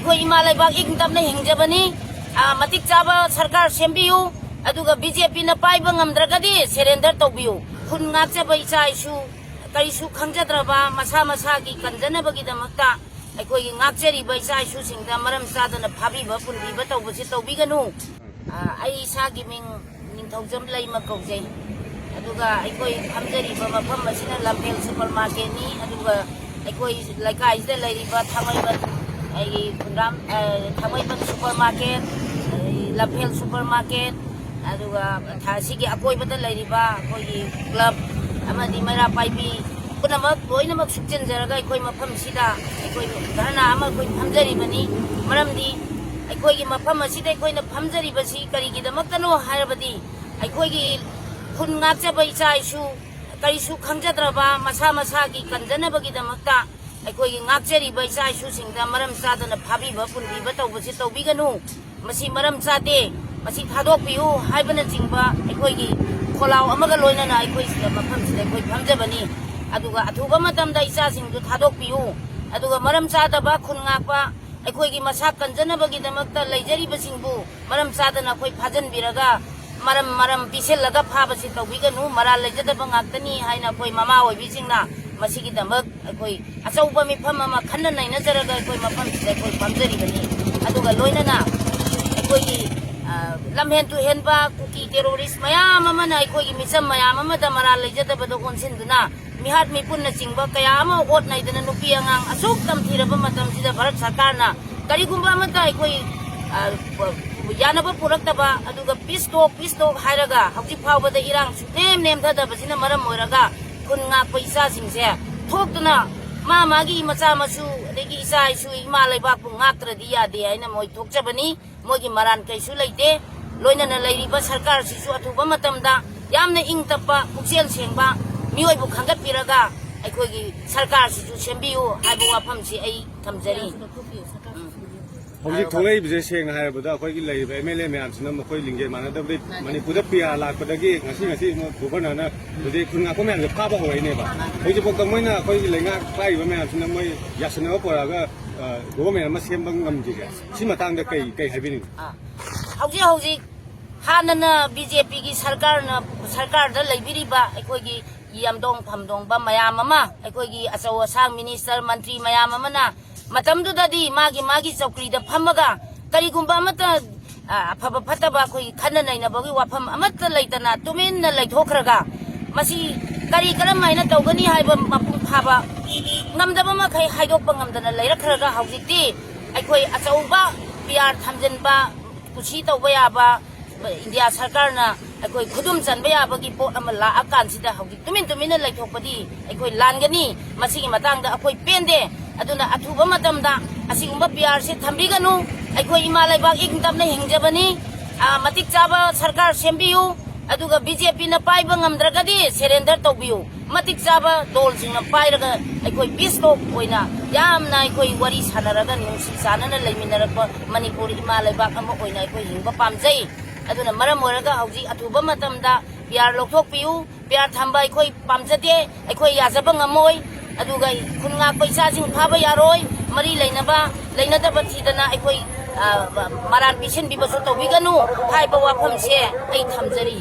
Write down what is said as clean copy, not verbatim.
ꯑꯩꯈꯣꯏ ꯏꯃꯥ ꯂꯩꯕꯥꯛ ꯏꯪ ꯇꯞꯅ ꯍꯤꯡꯖꯕꯅꯤ ꯃꯇꯤꯛ ꯆꯥꯕ ꯁꯔꯀꯥꯔ ꯁꯦꯝꯕꯤꯌꯨ ꯑꯗꯨꯒ BJPꯅ ꯄꯥꯏꯕ ꯉꯝꯗ꯭ꯔꯒꯗꯤ ꯁꯦꯔꯦꯟꯗꯔ ꯇꯧꯕꯤꯌꯨ ꯈꯨꯟ ꯉꯥꯛꯆꯕ ꯏꯆꯥ ꯏꯁꯨ ꯀꯔꯤꯁꯨ ꯈꯪꯖꯗ꯭ꯔꯕ ꯃꯁꯥ ꯃꯁꯥꯒꯤ ꯀꯟꯖꯅꯕꯒꯤꯗꯃꯛꯇ ꯑꯩꯈꯣꯏꯒꯤ ꯉꯥꯛꯆꯔꯤꯕ ꯏꯆꯥ ꯏꯁꯨꯁꯤꯡꯗ ꯃꯔꯝ ꯆꯥꯗꯅ ꯐꯥꯕꯤꯕ ꯄꯨꯟꯕꯤꯕ ꯇꯧꯕꯁꯤ ꯇꯧꯕꯤꯒꯅꯨ ꯑꯩ ꯏꯁꯥꯒꯤ ꯃꯤꯡ ꯅꯤꯡꯊꯧꯖꯝ ꯂꯩꯃ ꯀꯧꯖꯩ ꯑꯗꯨꯒ ꯑꯩꯈꯣꯏ ꯐꯝꯖꯔꯤꯕ ꯃꯐꯝ ꯑꯁꯤꯅ ꯂꯝꯐꯦꯜ ꯁꯨꯄꯔ ꯃꯥꯔꯀꯦꯠꯅꯤ ꯑꯗꯨꯒ ꯑꯩꯈꯣꯏ ꯂꯩꯀꯥꯏꯁꯤꯗ ꯂꯩꯔꯤꯕ ꯊꯥꯡꯃꯩꯕꯟ ꯑꯩꯒꯤ ꯈꯨꯟꯗ꯭ꯔꯥꯝ ꯊꯥꯡꯃꯩꯕꯟ ꯁꯨꯄꯔ ꯃꯥꯔꯀꯦꯠ ꯂꯝꯐꯦꯜ ꯁꯨꯄꯔ ꯃꯥꯔꯀꯦꯠ ꯑꯗꯨꯒ ꯑꯁꯤꯒꯤ ꯑꯀꯣꯏꯕꯗ ꯂꯩꯔꯤꯕ ꯑꯩꯈꯣꯏꯒꯤ ꯀ꯭ꯂꯕ ꯑꯃꯗꯤ ꯃꯩꯔꯥ ꯄꯥꯏꯕꯤ ꯄꯨꯝꯅꯃꯛ ꯂꯣꯏꯅꯃꯛ ꯁꯨꯞꯆꯤꯟꯖꯔꯒ ꯑꯩꯈꯣꯏ ꯃꯐꯝꯁꯤꯗ ꯑꯩꯈꯣꯏ ꯙꯔꯅꯥ ꯑꯃ ꯑꯩꯈꯣꯏ ꯐꯝꯖꯔꯤꯕꯅꯤ ꯃꯔꯝꯗꯤ ꯑꯩꯈꯣꯏꯒꯤ ꯃꯐꯝ ꯑꯁꯤꯗ ꯑꯩꯈꯣꯏꯅ ꯐꯝꯖꯔꯤꯕꯁꯤ ꯀꯔꯤꯒꯤꯗꯃꯛꯇꯅꯣ ꯍꯥꯏꯔꯕꯗꯤ ꯑꯩꯈꯣꯏꯒꯤ ꯈꯨꯟ ꯉꯥꯛꯆꯕ ꯏꯆꯥ ꯏꯁꯨ ꯀꯔꯤꯁꯨ ꯈꯪꯖꯗ꯭ꯔꯕ ꯃꯁꯥ ꯃꯁꯥꯒꯤ ꯀꯟꯖꯅꯕꯒꯤꯗꯃꯛꯇ ꯑꯩꯈꯣꯏꯒꯤ ꯉꯥꯛꯆꯔꯤꯕ ꯏꯆꯥ ꯏꯁꯨꯁꯤꯡꯗ ꯃꯔꯝ ꯆꯥꯗꯅ ꯐꯥꯕꯤꯕ ꯄꯨꯟꯕꯤꯕ ꯇꯧꯕꯁꯤ ꯇꯧꯕꯤꯒꯅꯨ ꯃꯁꯤ ꯃꯔꯝ ꯆꯥꯗꯦ ꯃꯁꯤ ꯊꯥꯗꯣꯛꯄꯤꯌꯨ ꯍꯥꯏꯕꯅꯆꯤꯡꯕ ꯑꯩꯈꯣꯏꯒꯤ ꯈꯣꯜꯂꯥꯎ ꯑꯃꯒ ꯂꯣꯏꯅꯅ ꯑꯩꯈꯣꯏ ꯁꯤꯗ ꯃꯐꯝꯁꯤꯗ ꯑꯩꯈꯣꯏ ꯐꯝꯖꯕꯅꯤ ꯑꯗꯨꯒ ꯑꯊꯨꯕ ꯃꯇꯝꯗ ꯏꯆꯥꯁꯤꯡꯗꯨ ꯊꯥꯗꯣꯛꯄꯤꯌꯨ ꯑꯗꯨꯒ ꯃꯔꯝ ꯆꯥꯗꯕ ꯈꯨꯟ ꯉꯥꯛꯄ ꯑꯩꯈꯣꯏꯒꯤ ꯃꯁꯥ ꯀꯟꯖꯅꯕꯒꯤꯗꯃꯛꯇ ꯂꯩꯖꯔꯤꯕꯁꯤꯡꯕꯨ ꯃꯔꯝ ꯆꯥꯗꯅ ꯑꯩꯈꯣꯏ ꯐꯥꯖꯤꯟꯕꯤꯔꯒ ꯃꯔꯝ ꯄꯤꯁꯤꯜꯂꯒ ꯐꯥꯕꯁꯤ ꯇꯧꯕꯤꯒꯅꯨ ꯃꯔꯥꯜ ꯂꯩꯖꯗꯕ ꯉꯥꯛꯇꯅꯤ ꯍꯥꯏꯅ ꯑꯩꯈꯣꯏ ꯃꯃꯥ ꯑꯣꯏꯕꯤꯁꯤꯡꯅ ꯃꯁꯤꯒꯤꯗꯃꯛ ꯑꯩꯈꯣꯏ ꯑꯆꯧꯕ ꯃꯤꯐꯝ ꯑꯃ ꯈꯟꯅ ꯅꯩꯅꯖꯔꯒ ꯑꯩꯈꯣꯏ ꯃꯐꯝꯁꯤꯗ ꯑꯩꯈꯣꯏ ꯐꯝꯖꯔꯤꯕꯅꯤ ꯑꯗꯨꯒ ꯂꯣꯏꯅꯅ ꯑꯩꯈꯣꯏꯒꯤ ꯂꯝꯍꯦꯟ ꯇꯨꯍꯦꯟꯕ ꯀꯨꯀꯤ ꯇꯦꯔꯣꯔꯤꯁ ꯃꯌꯥꯝ ꯑꯃꯅ ꯑꯩꯈꯣꯏꯒꯤ ꯃꯤꯆꯝ ꯃꯌꯥꯝ ꯑꯃꯗ ꯃꯔꯥꯜ ꯂꯩꯖꯗꯕꯗ ꯑꯣꯟꯁꯤꯟꯗꯨꯅ ꯃꯤꯍꯥꯠ ꯃꯤꯄꯨꯟꯅꯆꯤꯡꯕ ꯀꯌꯥ ꯑꯃ ꯑꯣꯠꯅꯩꯗꯅ ꯅꯨꯄꯤ ꯑꯉꯥꯡ ꯑꯁꯨꯛ ꯇꯝꯊꯤꯔꯕ ꯃꯇꯝꯁꯤꯗ ꯚꯥꯔꯠ ꯁꯔꯀꯥꯔꯅ ꯀꯔꯤꯒꯨꯝꯕ ꯑꯃꯠꯇ ꯑꯩꯈꯣꯏ ꯌꯥꯅꯕ ꯄꯨꯔꯛꯇꯕ ꯑꯗꯨꯒ ꯄꯤꯁ ꯇꯣꯛ ꯍꯥꯏꯔꯒ ꯍꯧꯖꯤꯛ ꯐꯥꯎꯕꯗ ꯏꯔꯥꯡ ꯁꯨꯛꯅꯦꯝ ꯅꯦꯝꯊꯗꯕꯁꯤꯅ ꯃꯔꯝ ꯑꯣꯏꯔꯒ ꯈꯨꯟ ꯉꯥꯛꯄ ꯏꯆꯥꯁꯤꯡꯁꯦ ꯊꯣꯛꯇꯨꯅ ꯃꯥꯒꯤ ꯃꯆꯥ ꯃꯁꯨ ꯑꯗꯒꯤ ꯏꯆꯥ ꯏꯁꯨ ꯏꯃꯥ ꯂꯩꯕꯥꯛꯄꯨ ꯉꯥꯛꯇ꯭ꯔꯗꯤ ꯌꯥꯗꯦ ꯍꯥꯏꯅ ꯃꯣꯏ ꯊꯣꯛꯆꯕꯅꯤ ꯃꯣꯏꯒꯤ ꯃꯔꯥꯟ ꯀꯩꯁꯨ ꯂꯩꯇꯦ ꯂꯣꯏꯅꯅ ꯂꯩꯔꯤꯕ ꯁꯔꯀꯥꯔꯁꯤꯁꯨ ꯑꯊꯨꯕ ꯃꯇꯝꯗ ꯌꯥꯝꯅ ꯏꯪ ꯇꯞꯄ ꯄꯨꯛꯆꯦꯜ ꯁꯦꯡꯕ ꯃꯤꯑꯣꯏꯕꯨ ꯈꯟꯒꯠꯄꯤꯔꯒ ꯑꯩꯈꯣꯏꯒꯤ ꯁꯔꯀꯥꯔꯁꯤꯁꯨ ꯁꯦꯝꯕꯤꯌꯨ ꯍꯥꯏꯕ ꯋꯥꯐꯝꯁꯤ ꯑꯩ ꯊꯝꯖꯔꯤ ꯍꯧꯖꯤꯛ ꯊꯣꯛꯂꯛꯏꯕꯁꯦ ꯁꯦꯡꯅ ꯍꯥꯏꯔꯕꯗ ꯑꯩꯈꯣꯏꯒꯤ ꯂꯩꯔꯤꯕ MLA ꯃꯌꯥꯝꯁꯤꯅ ꯃꯈꯣꯏ ꯂꯤꯡꯖꯦꯜ ꯃꯥꯟꯅꯗꯕꯗꯤ ꯃꯅꯤꯄꯨꯔꯗ PR ꯂꯥꯛꯄꯗꯒꯤ ꯉꯁꯤ ꯒꯣꯚꯔꯅꯔꯅ ꯍꯧꯖꯤꯛ ꯈꯨꯟ ꯉꯥꯛꯄ ꯃꯌꯥꯝꯁꯦ ꯐꯥꯕ ꯍꯧꯔꯛꯏꯅꯦꯕ ꯍꯧꯖꯤꯛꯐꯥꯎꯗ ꯃꯣꯏꯅ ꯑꯩꯈꯣꯏꯒꯤ ꯂꯩꯉꯥꯛ ꯄꯥꯏꯔꯤꯕ ꯃꯌꯥꯝꯁꯤꯅ ꯃꯣꯏ ꯌꯥꯁꯟꯅꯕ ꯄꯨꯔꯛꯑꯒ ꯒꯣꯚꯔꯟꯃꯦꯟꯠ ꯑꯃ ꯁꯦꯝꯕ ꯉꯝꯗ꯭ꯔꯤꯁꯦ ꯁꯤ ꯃꯇꯥꯡꯗ ꯀꯩ ꯍꯥꯏꯕꯤꯅꯤꯡꯉꯤ ꯍꯧꯖꯤꯛ ꯍꯥꯟꯅꯅ BJPꯒꯤ ꯁꯔꯀꯥꯔꯗ ꯂꯩꯕꯤꯔꯤꯕ ꯑꯩꯈꯣꯏꯒꯤ ꯌꯥꯝꯗꯣꯡ ꯐꯝꯗꯣꯡꯕ ꯃꯌꯥꯝ ꯑꯃ ꯑꯩꯈꯣꯏꯒꯤ ꯑꯆꯧ ꯑꯁꯥꯡ ꯃꯤꯅꯤꯁꯇꯔ ꯃꯟꯇ꯭ꯔꯤ ꯃꯌꯥꯝ ꯑꯃꯅ ꯃꯇꯝꯗꯨꯗꯗꯤ ꯃꯥꯒꯤ ꯆꯧꯀ꯭ꯔꯤꯗ ꯐꯝꯃꯒ ꯀꯔꯤꯒꯨꯝꯕ ꯑꯃꯠꯇ ꯑꯐꯕ ꯐꯠꯇꯕ ꯑꯩꯈꯣꯏꯒꯤ ꯈꯟꯅ ꯅꯩꯅꯕꯒꯤ ꯋꯥꯐꯝ ꯑꯃꯠꯇ ꯂꯩꯇꯅ ꯇꯨꯃꯤꯟꯅ ꯂꯩꯊꯣꯛꯈ꯭ꯔꯒ ꯃꯁꯤ ꯀꯔꯝꯍꯥꯏꯅ ꯇꯧꯒꯅꯤ ꯍꯥꯏꯕ ꯃꯄꯨꯡ ꯐꯥꯕ ꯉꯝꯗꯕ ꯃꯈꯩ ꯍꯥꯏꯗꯣꯛꯄ ꯉꯝꯗꯅ ꯂꯩꯔꯛꯈ꯭ꯔꯒ ꯍꯧꯖꯤꯛꯇꯤ ꯑꯩꯈꯣꯏ ꯑꯆꯧꯕ PR ꯊꯝꯖꯤꯟꯕ ꯀꯨꯁꯤ ꯇꯧꯕ ꯌꯥꯕ ꯏꯟꯗꯤꯌꯥ ꯁꯔꯀꯥꯔꯅ ꯑꯩꯈꯣꯏ ꯈꯨꯗꯨꯝ ꯆꯟꯕ ꯌꯥꯕꯒꯤ ꯄꯣꯠ ꯑꯃ ꯂꯥꯛꯑꯀꯥꯟꯁꯤꯗ ꯍꯧꯖꯤꯛ ꯇꯨꯃꯤꯟꯅ ꯂꯩꯊꯣꯛꯄꯗꯤ ꯑꯩꯈꯣꯏ ꯂꯥꯟꯒꯅꯤ ꯃꯁꯤꯒꯤ ꯃꯇꯥꯡꯗ ꯑꯩꯈꯣꯏ ꯄꯦꯟꯗꯦ ꯑꯗꯨꯅ ꯑꯊꯨꯕ ꯃꯇꯝꯗ ꯑꯁꯤꯒꯨꯝꯕ PRꯁꯤ ꯊꯝꯕꯤꯒꯅꯨ ꯑꯩꯈꯣꯏ ꯏꯃꯥ ꯂꯩꯕꯥꯛ ꯏꯪ ꯇꯞꯅ ꯍꯤꯡꯖꯕꯅꯤ ꯃꯇꯤꯛ ꯆꯥꯕ ꯁꯔꯀꯥꯔ ꯁꯦꯝꯕꯤꯌꯨ ꯑꯗꯨꯒ BJPꯅ ꯄꯥꯏꯕ ꯉꯝꯗ꯭ꯔꯒꯗꯤ ꯁꯦꯔꯦꯟꯗꯔ ꯇꯧꯕꯤꯌꯨ ꯃꯇꯤꯛ ꯆꯥꯕ ꯗꯣꯜꯁꯤꯡꯅ ꯄꯥꯏꯔꯒ ꯑꯩꯈꯣꯏ ꯄꯤꯁ ꯇꯣꯛ ꯑꯣꯏꯅ ꯌꯥꯝꯅ ꯑꯩꯈꯣꯏ ꯋꯥꯔꯤ ꯁꯥꯟꯅꯔꯒ ꯅꯨꯡꯁꯤ ꯆꯥꯟꯅꯅ ꯂꯩꯃꯤꯟꯅꯔꯛꯄ ꯃꯅꯤꯄꯨꯔ ꯏꯃꯥ ꯂꯩꯕꯥꯛ ꯑꯃ ꯑꯣꯏꯅ ꯑꯩꯈꯣꯏ ꯍꯤꯡꯕ ꯄꯥꯝꯖꯩ ꯑꯗꯨꯅ ꯃꯔꯝ ꯑꯣꯏꯔꯒ ꯍꯧꯖꯤꯛ ꯑꯊꯨꯕ ꯃꯇꯝꯗ PR ꯂꯧꯊꯣꯛꯄꯤꯌꯨ PR ꯊꯝꯕ ꯑꯩꯈꯣꯏ ꯄꯥꯝꯖꯗꯦ ꯑꯩꯈꯣꯏ ꯌꯥꯖꯕ ꯉꯝꯃꯣꯏ ꯑꯗꯨꯒ ꯈꯨꯟ ꯉꯥꯛꯄ ꯏꯆꯥꯁꯤꯡ ꯐꯥꯕ ꯌꯥꯔꯣꯏ ꯃꯔꯤ ꯂꯩꯅꯗꯕ ꯊꯤꯗꯅ ꯑꯩꯈꯣꯏ ꯃꯔꯥꯟ ꯄꯤꯁꯤꯟꯕꯤꯕꯁꯨ ꯇꯧꯕꯤꯒꯅꯨ ꯍꯥꯏꯕ ꯋꯥꯐꯝꯁꯦ ꯑꯩ ꯊꯝꯖꯔꯤ